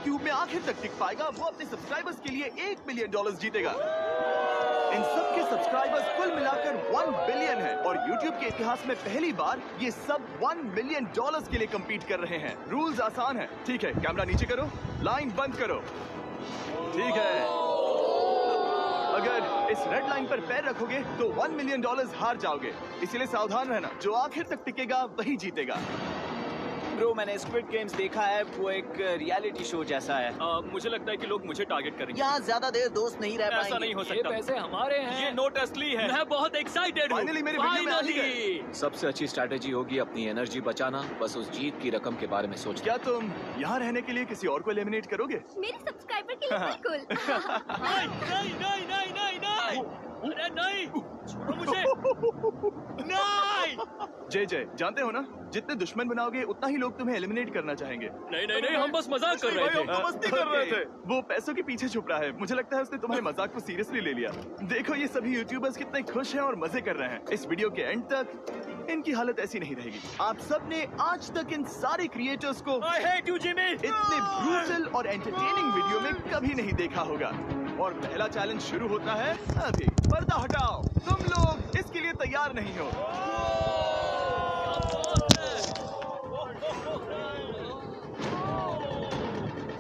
Cube में आखिर तक टिक पाएगा वो अपने सब्सक्राइबर्स के लिए $1 मिलियन जीतेगा। इन सब के सब्सक्राइबर्स कुल मिलाकर 1 बिलियन है और YouTube के इतिहास में पहली बार ये सब $1 मिलियन के लिए compete कर रहे हैं। रूल्स आसान है। ठीक है, कैमरा नीचे करो, लाइन बंद करो। ठीक है, अगर इस रेड लाइन पर पैर रखोगे तो $1 मिलियन हार जाओगे, इसलिए सावधान रहना। जो आखिर तक टिकेगा वही जीतेगा। ब्रो, मैंने स्क्विड गेम्स देखा है, वो एक रियलिटी शो जैसा है। मुझे लगता है कि लोग मुझे टारगेट करेंगे। यहाँ ज्यादा देर दोस्त नहीं रह पाएंगे। ऐसा नहीं हो सकता। ये पैसे हमारे हैं। ये नोट असली है। मैं बहुत एक्साइटेड हूँ। फाइनली मेरी वीडियो में आ ही गए। सबसे अच्छी स्ट्रैटेजी होगी अपनी एनर्जी बचाना, बस उस जीत की रकम के बारे में सोचना। क्या तुम यहाँ रहने के लिए किसी और को एलिमिनेट करोगे? मेरे सब्सक्राइबर के लिए बिल्कुल। नहीं नहीं नहीं नहीं नहीं नहीं, अरे नहीं, छोड़ो मुझे। नहीं जय जानते हो ना, जितने दुश्मन बनाओगे उतना ही लोग तुम्हें एलिमिनेट करना चाहेंगे। नहीं नहीं नहीं, हम बस मजाक कर रहे थे। हम तो मस्ती कर रहे थे। वो पैसों के पीछे छुप रहा है। मुझे लगता है उसने तुम्हारे मजाक को सीरियसली ले लिया। देखो ये सभी यूट्यूबर्स कितने खुश हैं और मजे कर रहे हैं। इस वीडियो के एंड तक इनकी हालत ऐसी नहीं रहेगी। आप सब ने आज तक इन सारे क्रिएटर्स को I hate you, Jimmy। इतने ब्रूटल और एंटरटेनिंग वीडियो में कभी नहीं देखा होगा। और पहला चैलेंज शुरू होता है अभी। पर्दा हटाओ। तुम लोग इसके लिए तैयार नहीं हो।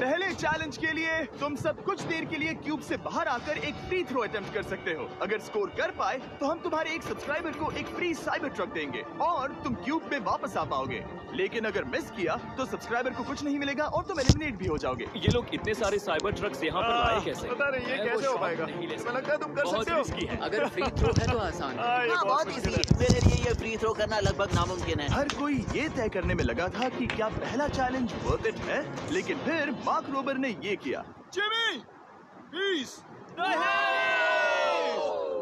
पहले चैलेंज के लिए तुम सब कुछ देर के लिए क्यूब से बाहर आकर एक फ्री थ्रो अटेम्प्ट कर सकते हो। अगर स्कोर कर पाए तो हम तुम्हारे एक सब्सक्राइबर को एक फ्री साइबर ट्रक देंगे और तुम क्यूब में वापस आ पाओगे। लेकिन अगर मिस किया तो सब्सक्राइबर को कुछ नहीं मिलेगा और तुम एलिमिनेट भी हो जाओगे। ये लोग इतने सारे साइबर ट्रक्स यहाँ पर लाए कैसे? पता नहीं ये कैसे हो पाएगा। मुझे लगता है तुम कर सकते हो। अगर फ्री थ्रो है तो आसान है। हाँ, बहुत इजी। मेरे लिए ये फ्री थ्रो करना लगभग नामुमकिन है। हर कोई ये तय करने में लगा था कि क्या पहला चैलेंज वर्थ इट है, लेकिन फिर मार्क रोबर ने ये किया। Jimmy, please.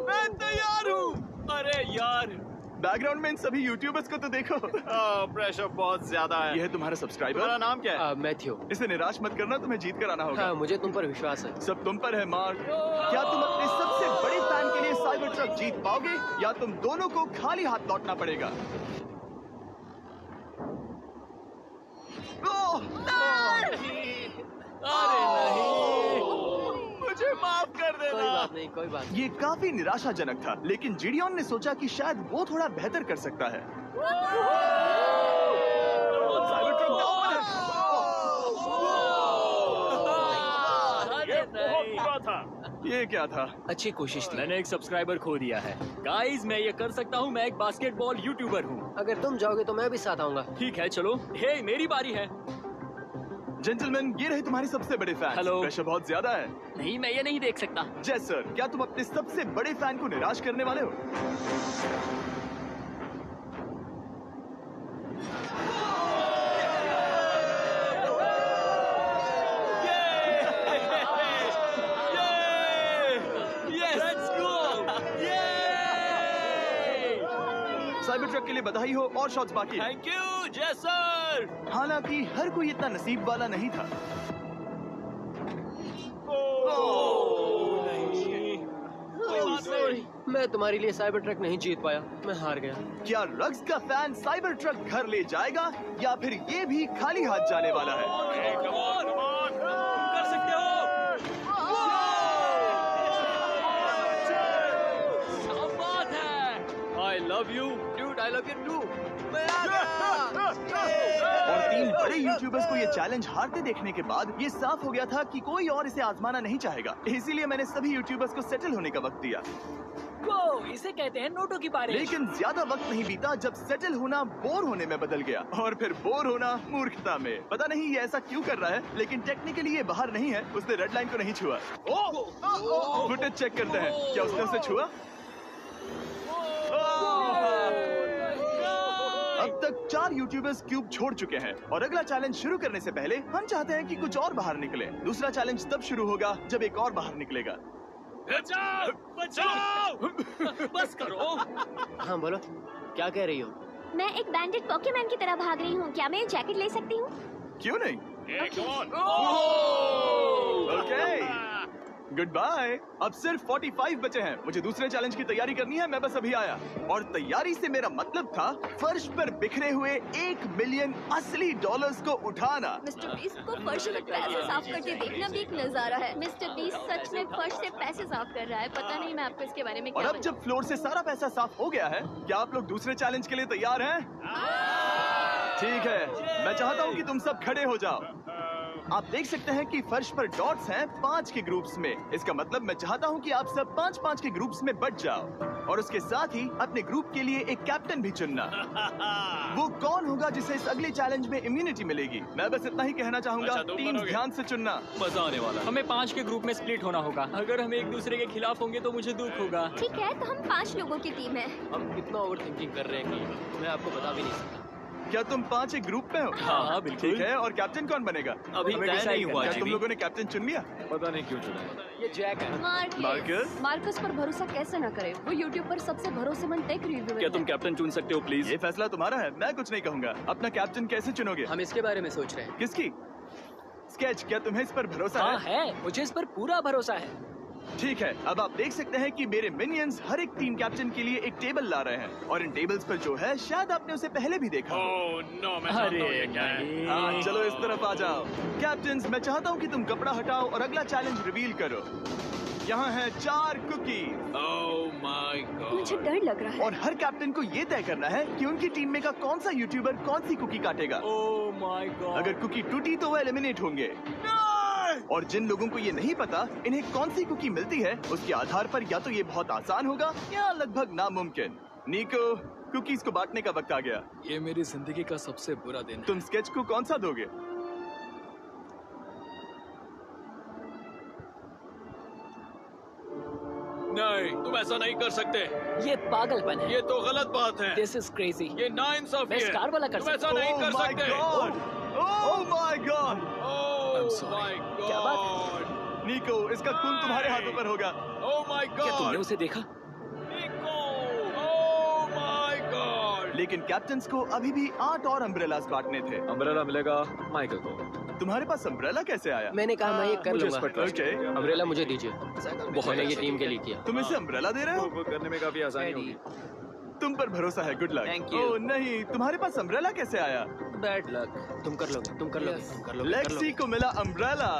मैं तैयार हूँ। अरे यार, बैकग्राउंड में इन सभी यूट्यूबर्स को तो देखो। प्रेशर बहुत ज्यादा है। ये है तुम्हारा सब्सक्राइबर। तुम्हारा नाम क्या है? मैथ्यू। इसे निराश मत करना, तुम्हें जीत कर आना होगा। हाँ, मुझे तुम पर विश्वास है। सब तुम पर है मार्क। क्या तुम अपने सबसे बड़े फैन के लिए साइबर ट्रक जीत पाओगे या तुम दोनों को खाली हाथ लौटना पड़ेगा? ओह, अरे नहीं, मुझे माफ कर कोई देना। बात नहीं, कोई बात नहीं। ये काफी निराशाजनक था, लेकिन जिडियन ने सोचा कि शायद वो थोड़ा बेहतर कर सकता है। साइबर ट्रक डाउन है। ये बहुत बुरा था। ये क्या था? अच्छी कोशिश थी। मैंने एक सब्सक्राइबर खो दिया है। गाइस, मैं ये कर सकता हूँ। मैं एक बास्केटबॉल यूट्यूबर हूँ। अगर तुम जाओगे तो मैं भी साथ आऊंगा। ठीक है, चलो। हे, मेरी बारी है। जेंटलमैन, ये रहे तुम्हारे सबसे बड़े फैन। हेलो। प्रेशर बहुत ज्यादा है। नहीं, मैं ये नहीं देख सकता। जय सर, क्या तुम अपने सबसे बड़े फैन को निराश करने वाले हो? साइबर ट्रक के लिए बधाई हो और शॉट्स बाकी हैं। थैंक यू जय सर। हालांकि हर कोई इतना नसीब वाला नहीं था। मैं तुम्हारे लिए साइबर ट्रक नहीं जीत पाया, मैं हार गया। क्या रग्स का फैन साइबर ट्रक घर ले जाएगा या फिर ये भी खाली हाथ जाने वाला है? तुम कर सकते हो। क्या बात है। I love you Dude, I love you too. और 3 बड़े यूट्यूबर्स को ये चैलेंज हारते देखने के बाद ये साफ हो गया था कि कोई और इसे आजमाना नहीं चाहेगा। इसीलिए मैंने सभी यूट्यूबर्स को सेटल होने का वक्त दिया। इसे कहते हैं नोटों की बारिश। लेकिन ज्यादा वक्त नहीं बीता जब सेटल होना बोर होने में बदल गया और फिर बोर होना मूर्खता में। पता नहीं ये ऐसा क्यों कर रहा है, लेकिन टेक्निकली ये बाहर नहीं है। उसने रेड लाइन को नहीं छुआ। फुटेज चेक करते हैं, क्या उसने उसे छुआ? अब तक 4 यूट्यूबर्स क्यूब छोड़ चुके हैं और अगला चैलेंज शुरू करने से पहले हम चाहते हैं कि कुछ और बाहर निकले। दूसरा चैलेंज तब शुरू होगा जब एक और बाहर निकलेगा। बचाओ, बचाओ। बस करो। हाँ बोलो, क्या कह रही हो? मैं एक बैंडेड पॉकीमैन की तरह भाग रही हूँ। क्या मैं ये जैकेट ले सकती हूँ? क्यों नहीं? एक और। ओके। Goodbye. अब सिर्फ 45 बचे हैं। मुझे दूसरे चैलेंज की तैयारी करनी है। मैं बस अभी आया। और तैयारी से मेरा मतलब था फर्श पर बिखरे हुए 1 मिलियन असली डॉलर्स को उठाना। मिस्टर बीस्ट को फर्श में पैसे साफ करते देखना भी एक नजारा है। मिस्टर बीस्ट सच में फर्श से पैसे साफ कर रहा है। पता नहीं मैं आपको इसके बारे में और क्या अब जब फ्लोर से सारा पैसा साफ हो गया है, क्या आप लोग दूसरे चैलेंज के लिए तैयार हैं? ठीक है, मैं चाहता हूँ कि तुम सब खड़े हो जाओ। आप देख सकते हैं कि फर्श पर डॉट्स हैं 5 के ग्रुप्स में। इसका मतलब मैं चाहता हूं कि आप सब 5-5 के ग्रुप्स में बट जाओ और उसके साथ ही अपने ग्रुप के लिए एक कैप्टन भी चुनना। वो कौन होगा जिसे इस अगले चैलेंज में इम्यूनिटी मिलेगी? मैं बस इतना ही कहना चाहूंगा, अच्छा, तुम टीम्स बनोगे। ध्यान से चुनना। मजा आने वाला है। हमें 5 के ग्रुप में स्प्लिट होना होगा। अगर हम एक दूसरे के खिलाफ होंगे तो मुझे दुख होगा। ठीक है, तो हम 5 लोगों की टीम है। हम कितना ओवर थिंकिंग कर रहे हैं कि मैं आपको बता भी नहीं सकता। क्या तुम 5 एक ग्रुप में हो? हाँ, बिल्कुल। ठीक है, और कैप्टन कौन बनेगा? अभी हमें तय decide नहीं हुआ क्या तुम जीवी। लोगों ने कैप्टन चुन लिया? पता नहीं क्यों चुना है। ये जैक है। मार्कस? मार्कस पर भरोसा कैसे न करें? वो यूट्यूब पर सबसे भरोसेमंद टेक रिव्यूअर क्या है। तुम कैप्टन चुन सकते हो प्लीज? ये फैसला तुम्हारा है, मैं कुछ नहीं कहूंगा। अपना कैप्टन कैसे चुनोगे? हम इसके बारे में सोच रहे हैं। किसकी? स्केच, क्या तुम्हें इस पर भरोसा हाँ है? है, मुझे इस पर पूरा भरोसा है। ठीक है, अब आप देख सकते हैं कि मेरे मिनियंस हर एक टीम कैप्टन के लिए एक टेबल ला रहे हैं और इन टेबल्स पर जो है शायद आपने उसे पहले भी देखा हो। ओह नो, मैं जानता हूँ ये क्या है। हाँ, चलो इस तरफ आ जाओ। कैप्टन्स, मैं चाहता हूँ कि तुम कपड़ा हटाओ और अगला चैलेंज रिवील करो। यहाँ है 4 कुकीज ओह माय गॉड। मुझे डर लग रहा है। और हर कैप्टन को ये तय करना है कि उनकी टीम में का कौन सा यूट्यूबर कौन सी कुकी काटेगा। Oh my God. अगर कुकी टूटी तो वो एलिमिनेट होंगे और जिन लोगों को ये नहीं पता इन्हें कौन सी कुकी मिलती है, उसके आधार पर या तो ये बहुत आसान होगा या लगभग नामुमकिन। निको, कुकीज को बांटने का वक्त आ गया। ये मेरी जिंदगी का सबसे बुरा दिन तुम स्केच को कौन सा दोगे? नहीं, तुम ऐसा नहीं कर सकते। ये पागलपन है। ये तो गलत बात है। This is crazy. ये नाइंसाफी मैं है। स्टार वाला कर तुम ऐसा नहीं कर सकते। Oh my God! Oh my क्या बात गॉड। निको, इसका खून तुम्हारे हाथों पर होगा। ओह माय क्या तुमने गॉड। उसे देखा? निको, ओह माय गॉड। लेकिन कैप्टन्स को अभी भी 8 और अम्ब्रेलास बांटने थे। अम्ब्रेला मिलेगा माइकल को। तुम्हारे पास अम्ब्रेला कैसे आया? मैंने कहा मैं ये कर मुझे लूंगा। इस पर trust ओके, है। अम्ब्रेला मुझे दीजिए। मैंने ये अच्छा टीम के लिए किया। तुम इसे अम्ब्रेला दे रहे हो? वो करने में काफी आसानी होगी। तुम पर भरोसा है, गुड लक। Thank you. ओह नहीं, तुम्हारे पास अम्ब्रेला कैसे आया? Bad luck. तुम कर लोगे, तुम कर लोगे, तुम कर लोगे, कर लेक्सी लोगे। को मिला अम्ब्रेला।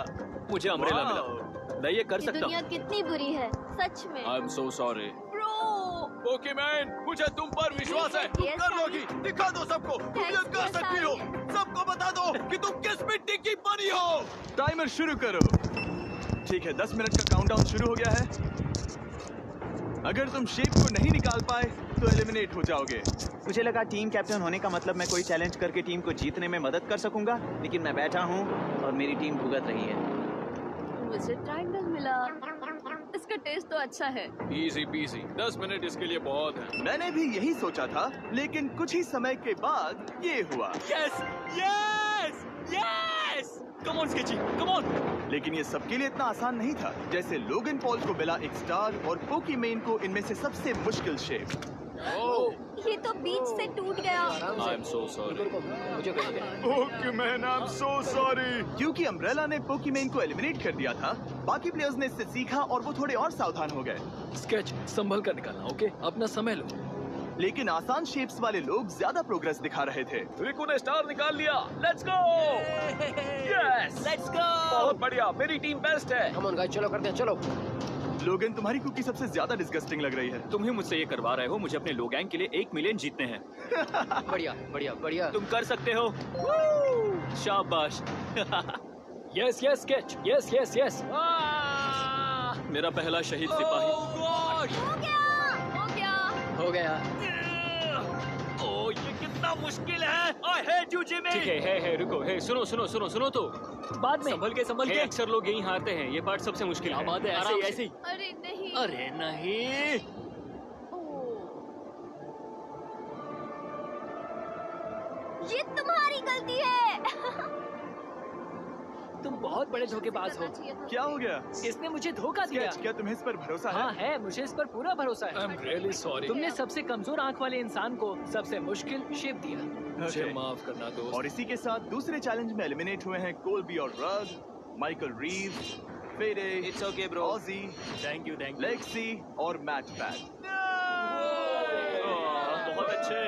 मुझे अम्ब्रेला वाह। मिला। मैं ये कर ये सकता दुनिया हूँ। कितनी बुरी है, सच में। I am so sorry. Bro, Pokemon, मुझे तुम पर विश्वास है। तुम Yes, कर Sally. लोगी। दिखा दो सबको। तुम ये Thanks, कर yes, सकती हो। Sally. सबको बता दो कि तुम किस मिट्टी की बनी हो। टाइमर शुरू करो। ठीक है, 10 मिनट का काउंटडाउन शुरू हो गया है। अगर तुम शेप को नहीं निकाल पाए तो एलिमिनेट हो जाओगे। मुझे लगा टीम कैप्टन होने का मतलब मैं कोई चैलेंज करके टीम को जीतने में मदद कर सकूंगा, लेकिन मैं बैठा हूँ और मेरी टीम भुगत रही है। मुझे ट्रायंगल मिला। इसका टेस्ट तो अच्छा है। Easy PC. 10 मिनट इसके लिए बहुत है। मैंने भी यही सोचा था, लेकिन कुछ ही समय के बाद ये हुआ। Yes yes yes. Come on sketchy, come on. लेकिन ये सबके लिए इतना आसान नहीं था। जैसे लोगन पॉल को मिला एक स्टार और पोकीमेन को इनमें से सबसे मुश्किल शेप। ये तो बीच से टूट गया। आई एम सो सॉरी। मुझे कर दे। पोकीमेन, आई एम सो सॉरी। क्योंकि अम्ब्रेला ने पोकीमेन को एलिमिनेट कर दिया था, बाकी प्लेयर्स ने इससे सीखा और वो थोड़े और सावधान हो गए। स्केच संभल कर निकालना, ओके? अपना समय लो। लेकिन आसान शेप्स वाले लोग ज्यादा प्रोग्रेस दिखा रहे थे। रिको ने स्टार निकाल लिया। Let's go. Yes, let's go. बहुत बढ़िया, मेरी टीम बेस्ट है। कम ऑन गाइस, चलो करते हैं, चलो। लोगन, तुम्हारी कुकी सबसे ज्यादा डिस्गस्टिंग लग रही है। तुम ही मुझसे ये करवा रहे हो। मुझे अपने लो गैंग के लिए 1 मिलियन जीतने हैं। बढ़िया, बढ़िया, बढ़िया। तुम कर सकते हो। शाबाश। Yes yes sketch, yes yes yes. मेरा पहला शहीद सिपाही। हो गया, हो गया। हो गया। ओह, ये कितना मुश्किल है। I hate you Jimmy. ठीक है, रुको, सुनो सुनो सुनो सुनो तो बाद में संभल के। अक्सर लोग यही हारते हैं। ये पार्ट सबसे मुश्किल है। बात है, ऐसे ही, ऐसे ही। अरे नहीं। अरे नहीं। ये तुम्हारी गलती है। तुम बहुत बड़े धोखेबाज हो। क्या हो गया? इसने मुझे धोखा दिया। स्केच, क्या तुम्हें इस पर भरोसा हाँ है? है, मुझे इस पर पूरा भरोसा है। I am really sorry. तुमने सबसे कमजोर आंख वाले इंसान को सबसे मुश्किल शेप दिया। मुझे Okay. माफ करना दोस्त। और इसी के साथ दूसरे चैलेंज में एलिमिनेट हुए हैं कोल्बी और रग, माइकल रीव्स, फेरे, इट्स ओके ब्रो। ऑजी, थैंक यू लेक्सी और मैट पैट। बहुत अच्छे।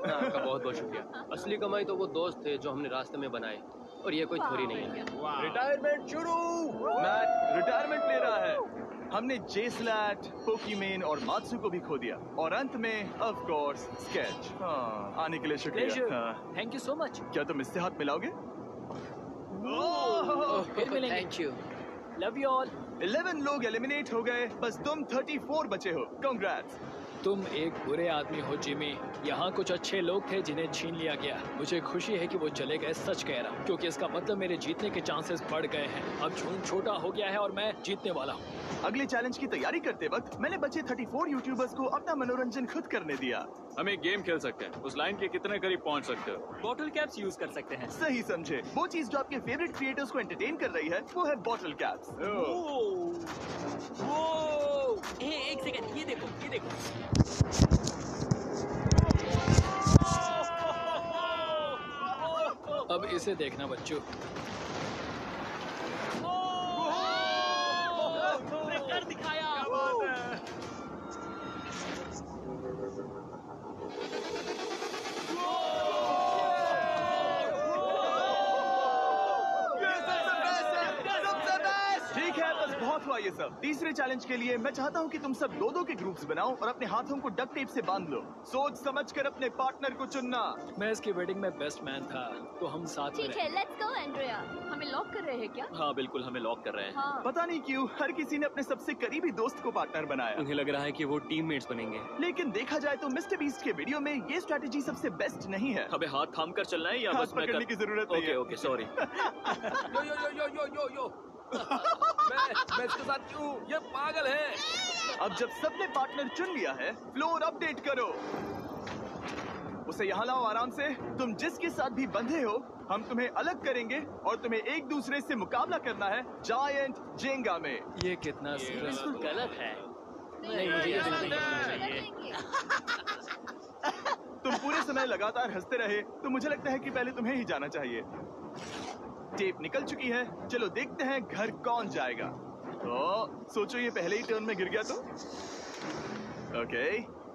आपका बहुत बहुत शुक्रिया। असली कमाई तो वो दोस्त थे जो हमने रास्ते में बनाए, और ये कोई थोड़ी नहीं है। रिटायरमेंट शुरू। मैट रिटायरमेंट ले रहा है। हमने जेस्लैट, पोकीमेन और मात्सु को भी खो दिया, और अंत में ऑफ कोर्स स्केच। आने के लिए शुक्रिया। Thank you so much. क्या तुम इससे हाथ मिलाओगे? फिर मिलेंगे। Thank you. Love you all. 11 लोग एलिमिनेट हो गए, बस तुम 34 बचे हो। कांग्रेट्स। तुम एक बुरे आदमी हो जिमी। यहाँ कुछ अच्छे लोग थे जिन्हें छीन लिया गया। मुझे खुशी है कि वो चले गए, सच कह रहा हूँ, क्योंकि इसका मतलब मेरे जीतने के चांसेस बढ़ गए हैं। अब झूठ छोटा हो गया है और मैं जीतने वाला हूँ। अगले चैलेंज की तैयारी करते वक्त मैंने बचे 34 यूट्यूबर्स को अपना मनोरंजन खुद करने दिया। हम एक गेम खेल सकते हैं। उस लाइन के कितने करीब पहुंच सकते हो? बॉटल कैप्स यूज कर सकते हैं। सही समझे। वो चीज जो आपके फेवरेट क्रिएटर्स को एंटरटेन कर रही है वो है बॉटल कैप्स। एक सेकंड, ये देखो, ये देखो। अब इसे देखना बच्चों। कर दिखाया। ठीक है, बस बहुत हुआ ये सब। तीसरे चैलेंज के लिए मैं चाहता हूँ कि तुम सब दो के ग्रुप्स बनाओ और अपने हाथों को डक्ट टेप से बांध लो। सोच समझकर अपने पार्टनर को चुनना। मैं इसकी वेडिंग में बेस्ट मैन था, तो हम साथ में ठीक है, लेट्स गो एंड्रिया। हमें लॉक कर रहे हैं क्या? हाँ बिल्कुल, हमें लॉक कर रहे हैं। हाँ। पता नहीं क्यों हर किसी ने अपने सबसे करीबी दोस्त को पार्टनर बनाया। उन्हें लग रहा है कि वो टीममेट्स बनेंगे। लेकिन देखा जाए तो मिस्टर बीस्ट के वीडियो में ये स्ट्रैटेजी सबसे बेस्ट नहीं है। हमें हाथ थाम कर चलना है या हाथ बस मैं पकड़ने की जरूरत नहीं है। Okay sorry. यो यो यो यो यो यो मैं इसके साथ क्यों? ये पागल है। अब जब सबने पार्टनर चुन लिया है, फ्लोर अपडेट करो। उसे यहाँ लाओ आराम से। तुम जिसके साथ भी बंधे हो, हम तुम्हें अलग करेंगे और तुम्हें एक दूसरे से मुकाबला करना है जायंट जेंगा में। ये कितना बिल्कुल गलत है। नहीं, मुझे ये बिल्कुल नहीं चाहिए। तुम पूरे समय लगातार हंसते रहे, तो मुझे लगता है कि पहले तुम्हें ही जाना चाहिए। टेप निकल चुकी है, चलो देखते हैं घर कौन जाएगा। सोचो ये पहले ही टर्न में गिर गया तो? ओके,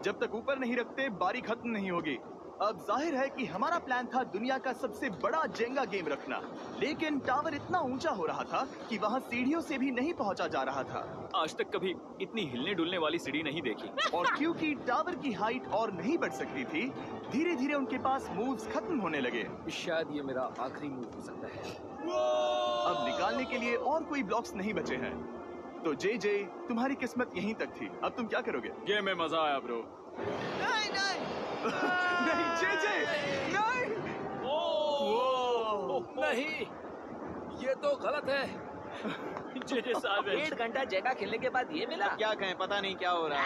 जब तक ऊपर नहीं रखते बारी खत्म नहीं होगी। अब जाहिर है कि हमारा प्लान था दुनिया का सबसे बड़ा जेंगा गेम रखना, लेकिन टावर इतना ऊंचा हो रहा था कि वहाँ सीढ़ियों से भी नहीं पहुँचा जा रहा था। आज तक कभी इतनी हिलने डुलने वाली सीढ़ी नहीं देखी। और क्योंकि टावर की हाइट और नहीं बढ़ सकती थी, धीरे धीरे उनके पास मूव्स खत्म होने लगे। शायद ये मेरा आखिरी मूव हो सकता है। अब निकालने के लिए और कोई ब्लॉक्स नहीं बचे हैं। तो जे तुम्हारी किस्मत यहीं तक थी। अब तुम क्या करोगे? गेम में मजा आया ब्रो। नहीं जे नहीं। नहीं, ये तो गलत है। जे साहब 1 घंटा जेगा खेलने के बाद ये मिला। क्या कहें, पता नहीं क्या हो रहा है।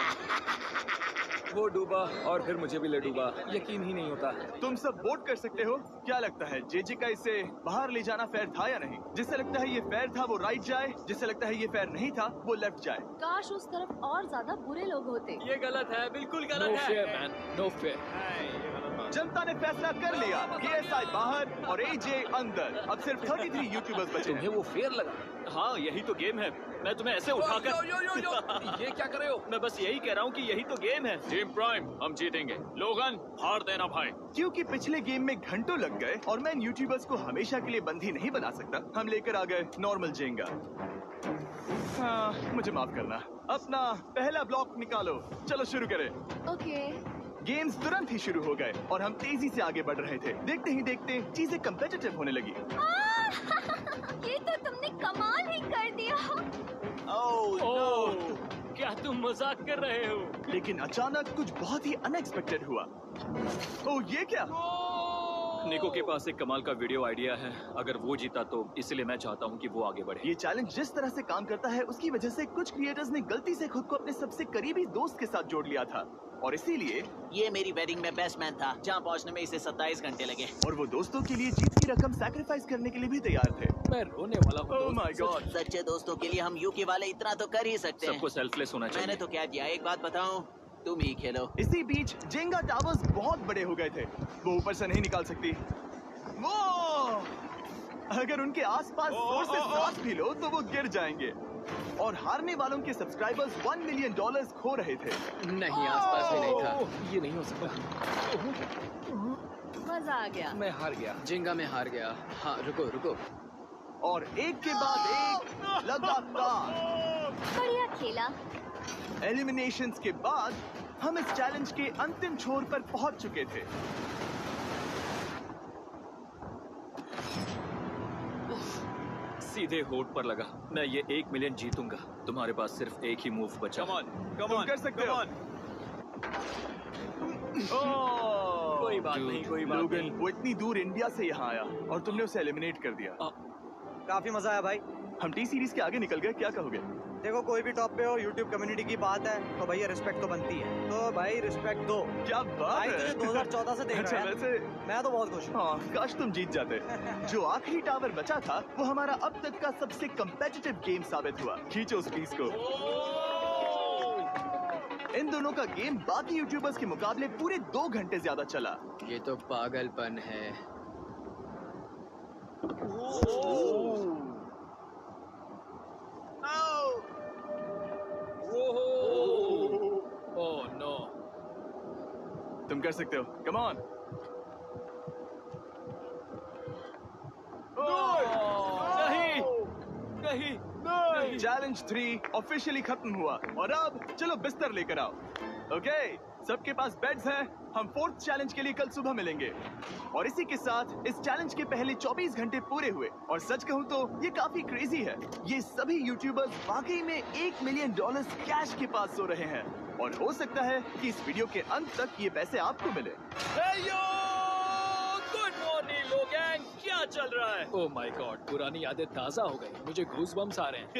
वो डूबा और फिर मुझे भी ले डूबा। यकीन ही नहीं होता। तुम सब वोट कर सकते हो। क्या लगता है जे का इसे बाहर ले जाना फेयर था या नहीं? जिससे लगता है ये फेयर था वो राइट जाए, जिससे लगता है ये फेयर नहीं था वो लेफ्ट जाए। काश उस तरफ और ज्यादा बुरे लोग होते। ये गलत है, बिल्कुल नो गलत फेयर है। Man, no fair. जनता ने फैसला कर लिया। KSI बाहर और AJ अंदर। अब सिर्फ 33 यूट्यूबर्स बचे तुम्हें हैं। वो फेयर लगा? हाँ यही तो गेम है। मैं तुम्हें ऐसे उठाकर यो यो यो यो ये क्या कर रहे हो? मैं बस यही कह रहा हूँ कि यही तो गेम है। टीम प्राइम, हम जीतेंगे। लोगन, हार देना भाई। क्योंकि पिछले गेम में घंटों लग गए और मैं इन यूट्यूबर्स को हमेशा के लिए बंदी नहीं बना सकता, हम लेकर आ गए नॉर्मल जेंगा। हाँ, मुझे माफ करना। अपना पहला ब्लॉक निकालो। चलो शुरू करें। ओके। गेम्स तुरंत ही शुरू हो गए और हम तेजी से आगे बढ़ रहे थे। देखते ही देखते चीजें कम्पिटिटिव होने लगी। ये तो तुमने कमाल ही कर दिया। ओह, क्या तुम मजाक कर रहे हो? लेकिन अचानक कुछ बहुत ही अनएक्सपेक्टेड हुआ। ओह, ये क्या? निको के पास एक कमाल का वीडियो आइडिया है। अगर वो जीता तो इसलिए मैं चाहता हूँ कि वो आगे बढ़े। ये चैलेंज जिस तरह से काम करता है उसकी वजह से कुछ क्रिएटर्स ने गलती से खुद को अपने सबसे करीबी दोस्त के साथ जोड़ लिया था, और इसीलिए ये मेरी वेडिंग में बेस्ट मैन था, जहाँ पहुँचने में इसे 27 घंटे लगे। और वो दोस्तों के लिए जीत की रकम सैक्रिफाइस करने के लिए भी तैयार थे। मैं रोने वाला हूँ। Oh my God. सच्चे दोस्तों के लिए हम यूके वाले इतना तो कर ही सकते हैं। सबको सेल्फलेस होना मैंने चाहिए। तो क्या किया, एक बात बताऊं, तुम ही खेलो। इसी बीच जेंगा टावर्स बहुत बड़े हो गए थे, वो ऊपर से नहीं निकाल सकती। वो अगर उनके आसपास जोर से सांस भी लो तो वो गिर जाएंगे। और हारने वालों के सब्सक्राइबर्स $1 मिलियन खो रहे थे। नहीं, आसपास भी नहीं था। ये नहीं हो सकता। मजा आ गया। मैं हार गया। जिंगा में हार गया। हाँ, रुको रुको। और एक के बाद एक लगातार बढ़िया खेला। एलिमिनेशंस के बाद हम इस चैलेंज के अंतिम छोर पर पहुंच चुके थे। सीधे होठ पर लगा। मैं ये 1 मिलियन जीतूंगा। तुम्हारे पास सिर्फ एक ही मूव बचा। तुम कर सकते हो। कोई बात नहीं, कोई बात लोगन, नहीं। वो इतनी दूर इंडिया से यहाँ आया और तुमने उसे एलिमिनेट कर दिया। काफी मजा आया भाई। हम टी सीरीज के आगे निकल गए, क्या कहोगे? देखो कोई भी टॉप पे हो, यूट्यूब कम्युनिटी की बात है तो भैया रिस्पेक्ट तो बनती है। तो भाई रिस्पेक्ट दो। क्या बात भाई है। तुझे 2014 से देख अच्छा, रहा है। वैसे मैं तो बहुत खुश हूँ। हाँ, काश तुम जीत जाते। जो आखिरी टावर बचा था वो हमारा अब तक का सबसे कम्पेटिटिव गेम साबित हुआ। खींचो उस पीस को। इन दोनों का गेम बाकी यूट्यूबर्स के मुकाबले पूरे 2 घंटे ज्यादा चला। ये तो पागलपन है। Oh no. तुम कर सकते हो, कम ऑन। नहीं। चैलेंज 3 ऑफिशियली खत्म हुआ और अब चलो बिस्तर लेकर आओ। ओके, सबके पास बेड्स हैं। हम 4th चैलेंज के लिए कल सुबह मिलेंगे। और इसी के साथ इस चैलेंज के पहले 24 घंटे पूरे हुए। और सच कहूं तो ये काफी क्रेजी है। ये सभी यूट्यूबर्स वाकई में $1 मिलियन कैश के पास सो रहे हैं। और हो सकता है कि इस वीडियो के अंत तक ये पैसे आपको मिले। गुड मॉर्निंग लोगैंग, क्या चल रहा है? ओह माय गॉड, पुरानी यादें ताजा हो गई। मुझे गूज़बम्प्स आ रहे हैं।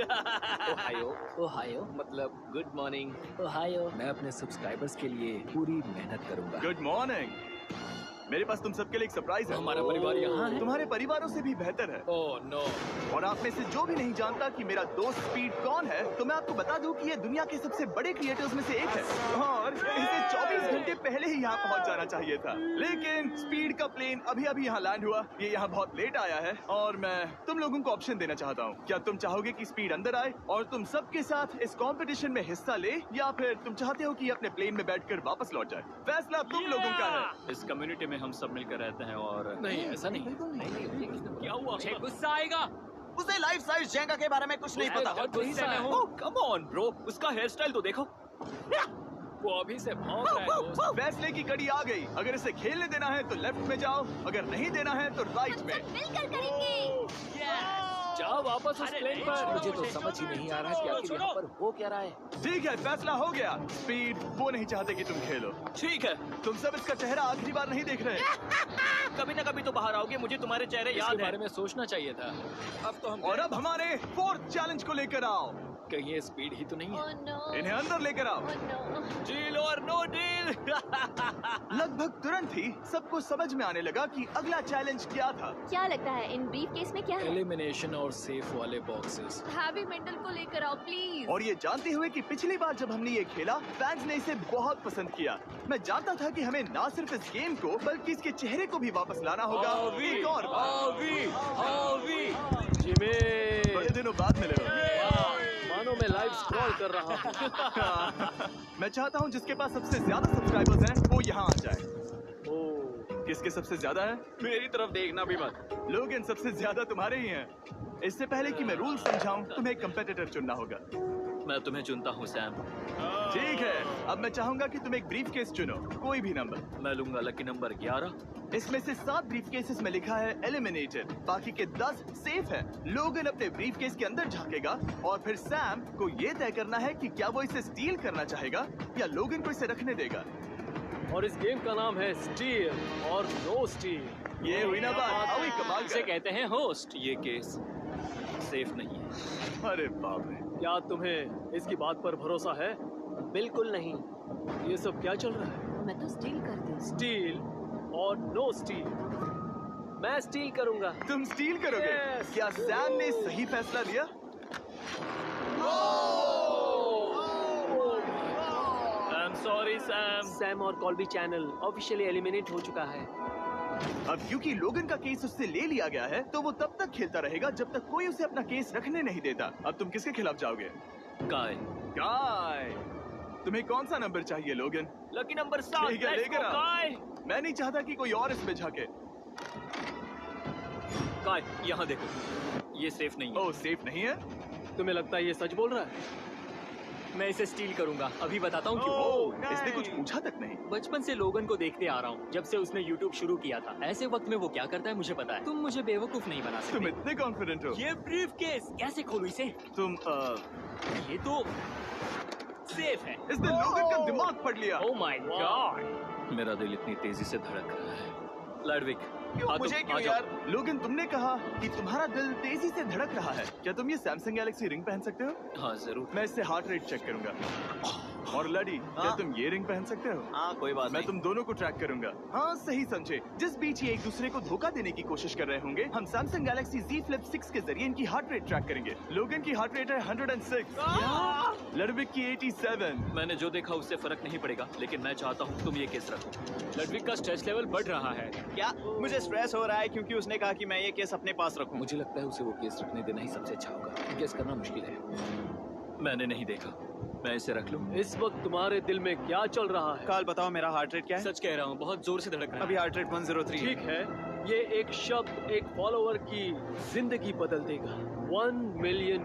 ओहायो मतलब गुड मॉर्निंग। ओहायो। मैं अपने सब्सक्राइबर्स के लिए पूरी मेहनत करूंगा। Good morning. मेरे पास तुम सबके लिए एक सरप्राइज है। हमारा परिवार यहाँ है? तुम्हारे परिवारों से भी बेहतर है। Oh no. और आप में से जो भी नहीं जानता कि मेरा दोस्त स्पीड कौन है, तो मैं आपको बता दूं कि ये दुनिया के सबसे बड़े क्रिएटर्स में से एक है। और इसे 24 घंटे पहले ही यहाँ पहुँच जाना चाहिए था। लेकिन स्पीड का प्लेन अभी अभी यहाँ लैंड हुआ। ये यहाँ बहुत लेट आया है और मैं तुम लोगों को ऑप्शन देना चाहता हूँ। क्या तुम चाहोगे कि स्पीड अंदर आए और तुम सबके साथ इस कंपटीशन में हिस्सा ले, या फिर तुम चाहते हो कि अपने प्लेन में बैठकर वापस लौट जाए? फैसला तुम लोगों का है। इस कम्युनिटी में हम सब मिलकर रहते हैं और नहीं, ऐसा नहीं। क्या हुआ? मुझे गुस्सा आएगा। उसे लाइफ साइज जेंगा के बारे में कुछ नहीं पता। बहुत गुस्सा है। कम ऑन ब्रो, उसका हेयर स्टाइल तो देखो। वो अभी से भौंक रहा है दोस्त। फैसले की कड़ी आ गई। अगर इसे खेलने देना है तो लेफ्ट में जाओ, अगर नहीं देना है तो राइट में। मिलकर करेंगे। जाओ वापस उस प्लेन पर। मुझे तो समझ ही नहीं आ रहा कि आखिर यहाँ पर हो क्या रहा है। ठीक है, फैसला हो गया। स्पीड वो नहीं चाहते कि तुम खेलो। ठीक है। तुम सब इसका चेहरा आखिरी बार नहीं देख रहे। कभी ना कभी तो बाहर आओगे, मुझे तुम्हारे चेहरे इसके याद है। बारे में सोचना चाहिए था। अब तो हम और अब हमारे 4th चैलेंज को लेकर आओ। कहीं ये स्पीड ही तो नहीं है? Oh no. इन्हें अंदर लेकर आओ। Oh no. डील और नो डील। लगभग तुरंत ही सबको समझ में आने लगा कि अगला चैलेंज क्या था। क्या लगता है इन ब्रीफ केस में क्या है? एलिमिनेशन और सेफ वाले बॉक्सेस। हैवी मेंटल को लेकर आओ प्लीज। और ये जानते हुए कि पिछली बार जब हमने ये खेला फैंस ने इसे बहुत पसंद किया। मैं जानता था कि हमें ना सिर्फ इस गेम को बल्कि इसके चेहरे को भी वापस लाना होगा। एक और बार। जिमी, बड़े दिनों बाद मिले हो। मानो मैं लाइव स्क्रॉल कर रहा हूँ। मैं चाहता हूँ जिसके पास सबसे ज्यादा सब्सक्राइबर्स हैं वो यहाँ आ जाए। किसके सबसे ज्यादा है? मेरी तरफ देखना भी मत। लोग इन सबसे ज्यादा तुम्हारे ही हैं। इससे पहले कि मैं रूल समझाऊं, तुम्हें एक कंपेटिटर चुनना होगा। मैं तुम्हें चुनता हूँ सैम। ठीक है, अब मैं चाहूंगा कि तुम एक ब्रीफ केस चुनो, कोई भी नंबर। मैं लूंगा लकी नंबर 11। इसमें से 7 ब्रीफ केसेस में लिखा है एलिमिनेटेड, बाकी के 10 सेफ है। लोगन अपने ब्रीफ केस के अंदर झांकेगा और फिर सैम को ये तय करना है कि क्या वो इसे स्टील करना चाहेगा या लोगन को इसे रखने देगा। और इस गेम का नाम है स्टील और नो स्टील। ये हुई ना बात, हाउ ही कमाल इसे का। कहते हैं होस्ट। ये केस सेफ नहीं है। अरे बाप रे। क्या तुम्हें इसकी बात पर भरोसा है? बिल्कुल नहीं। ये सब क्या चल रहा है? मैं तो स्टील करती हूँ। स्टील और नो स्टील। मैं स्टील करूंगा। तुम स्टील करोगे? Yes. क्या सैम ने सही फैसला लिया? I am sorry Sam. Sam और कॉल्बी चैनल ऑफिशियली एलिमिनेट हो चुका है। अब क्योंकि लोगन का केस उससे ले लिया गया है, तो वो तब तक खेलता रहेगा जब तक कोई उसे अपना केस रखने नहीं देता। अब तुम किसके खिलाफ जाओगे? काय। काय। तुम्हें कौन सा नंबर चाहिए लोगन? Lucky number 7। ठीक है, लेकर आओ। मैं नहीं चाहता कि कोई और इसमें झांके। काय, यहाँ देखो, ये सेफ नहीं है। ओह, सेफ नहीं है? तुम्हें लगता है ये सच बोल रहा है? मैं इसे स्टील करूंगा, अभी बताता हूँ क्यों। ओह, इसने कुछ पूछा तक नहीं। बचपन से लोगन को देखते आ रहा हूँ, जब से उसने YouTube शुरू किया था। ऐसे वक्त में वो क्या करता है मुझे पता है। तुम मुझे बेवकूफ नहीं बना तुम सकते। इतने कॉन्फिडेंट हो? ये ब्रीफ केस कैसे खोलूं इसे? तुम ये तो सेफ है। इसने लोगन का दिमाग पढ़ लिया। Oh my God. मेरा दिल इतनी तेजी से धड़क रहा है। लैडविक, क्यों मुझे क्यों यार? लोगन, तुमने कहा कि तुम्हारा दिल तेजी से धड़क रहा है। क्या तुम ये सैमसंग गैलेक्सी रिंग पहन सकते हो? हाँ जरूर। मैं इससे हार्ट रेट चेक करूंगा। और लड़ी, क्या हाँ? तुम ये रिंग पहन सकते हो? हाँ, कोई बात मैं नहीं। तुम दोनों को ट्रैक करूंगा। हाँ, सही समझे। जिस बीच ये एक दूसरे को धोखा देने की कोशिश कर रहे होंगे, हम सैमसंग गैलेक्सी Z Flip 6 के जरिए इनकी हार्ट रेट ट्रैक करेंगे। लोगन की हार्ट रेट है 106, लड़विक की 87। मैंने जो देखा उससे फर्क नहीं पड़ेगा, लेकिन मैं चाहता हूँ तुम ये केस रखो। लडविक का स्ट्रेस लेवल बढ़ रहा है। क्या मुझे स्ट्रेस हो रहा है क्योंकि उसने कहा कि मैं ये केस अपने पास रखूं? मुझे लगता है उसे वो केस रखने देना ही सबसे अच्छा होगा। केस करना मुश्किल है। मैंने नहीं देखा, मैं इसे रख लूँ। इस वक्त तुम्हारे दिल में क्या चल रहा है? काल, बताओ मेरा हार्ट रेट क्या है? सच कह रहा हूँ, बहुत जोर से धड़क रहा है। अभी हार्ट रेट 103 ठीक है, ये एक शब्द एक फॉलोअर की जिंदगी बदल देगा। $1 मिलियन।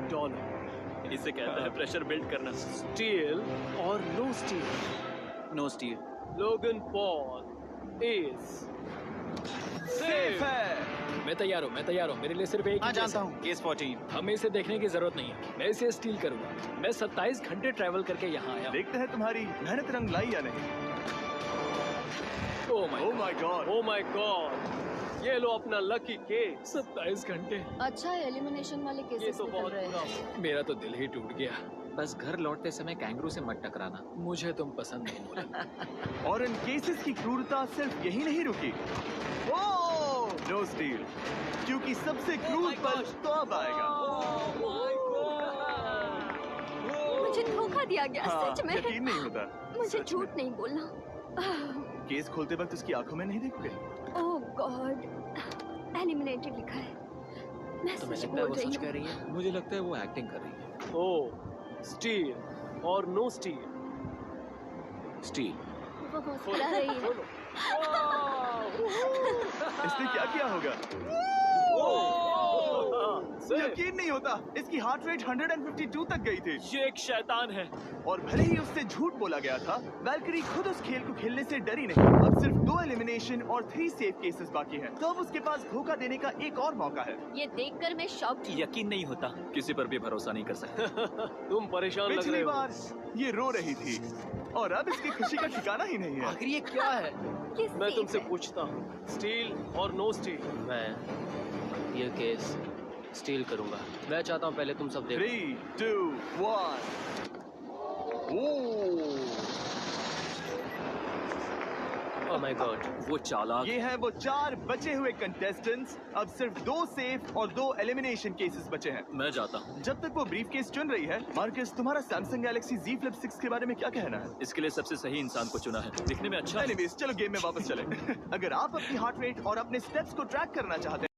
इसे कहता है प्रेशर बिल्ड करना। स्टील और no steal. No steal. Logan Paul is safe है। मैं तैयार हूँ। मेरे लिए सिर्फ एक हाँ, ही जानता केस हूँ। केस 14। है। हमें इसे देखने की जरूरत नहीं है। मैं इसे स्टील करूंगा। मैं 27 घंटे ट्रैवल करके यहाँ आया हूँ। देखते हैं तुम्हारी मेहनत रंग लाई या नहीं। Oh my God. Oh my God, ये लो अपना लकी केस। 27 घंटे। अच्छा एलिमिनेशन वाले ये केसेस तो निकल बहुत रहे बुरा हैं। हुआ। मेरा तो दिल ही टूट गया। बस घर लौटते समय कैंगरू से मत टकराना। मुझे तुम पसंद नहीं मोरी। और इन केसेस की क्रूरता सिर्फ यही नहीं रुकी। ओह, नो स्टील, क्योंकि सबसे क्रूर पल तो अब आएगा। मुझे धोखा दिया गया, हाँ, सच में। यकीन नहीं होता। मुझे सच झूठ में। नहीं बोलना। केस खोलते वक्त उसकी आंखों में नहीं देखोगे? ओह गॉड, एलिमिनेटेड लिखा है। मैं तुम्हें सच लगता है बोल वो रही सच कह हूँ। रही है? मुझे लगता है वो एक्टिंग कर रही है। ओह, स्टील और नो स्टील। स्टील। वो मुस्कुरा रही है। इसने क्या किया होगा? यकीन नहीं होता, इसकी हार्ट रेट 152 तक गई थी। ये एक शैतान है। और भले ही उससे झूठ बोला गया था, वैल्करी खुद उस खेल को खेलने से डरी नहीं। अब सिर्फ 2 एलिमिनेशन और 3 सेफ केसेस बाकी हैं। तो अब उसके पास धोखा देने का एक और मौका है। ये देखकर मैं शॉक्ड हूँ। यकीन नहीं होता, किसी पर भी भरोसा नहीं कर सकते। तुम परेशान लग पिछली रहे हो। बार ये रो रही थी और अब इसकी खुशी का ठिकाना ही नहीं है। आखिर ये क्या है? ये मैं safe तुमसे है। पूछता हूँ, स्टील और नो स्टील। मैं ये केस स्टील करूंगा। मैं चाहता हूँ पहले तुम सब देखो। 3, 2, 1। ओह माय गॉड, वो चालाक। ये हैं वो 4 बचे हुए कंटेस्टेंट्स। अब सिर्फ 2 सेफ और 2 एलिमिनेशन केसेस बचे हैं। मैं जाता हूँ। जब तक वो ब्रीफ केस चुन रही है, मार्कस, तुम्हारा सैमसंग गैलेक्सी Z Flip 6 के बारे में क्या कहना है? इसके लिए सबसे सही इंसान को चुना है। दिखने में अच्छा है। एनीवेज, चलो गेम में वापस चले। अगर आप अपनी हार्ट रेट और अपने स्टेप्स को ट्रैक करना चाहते हैं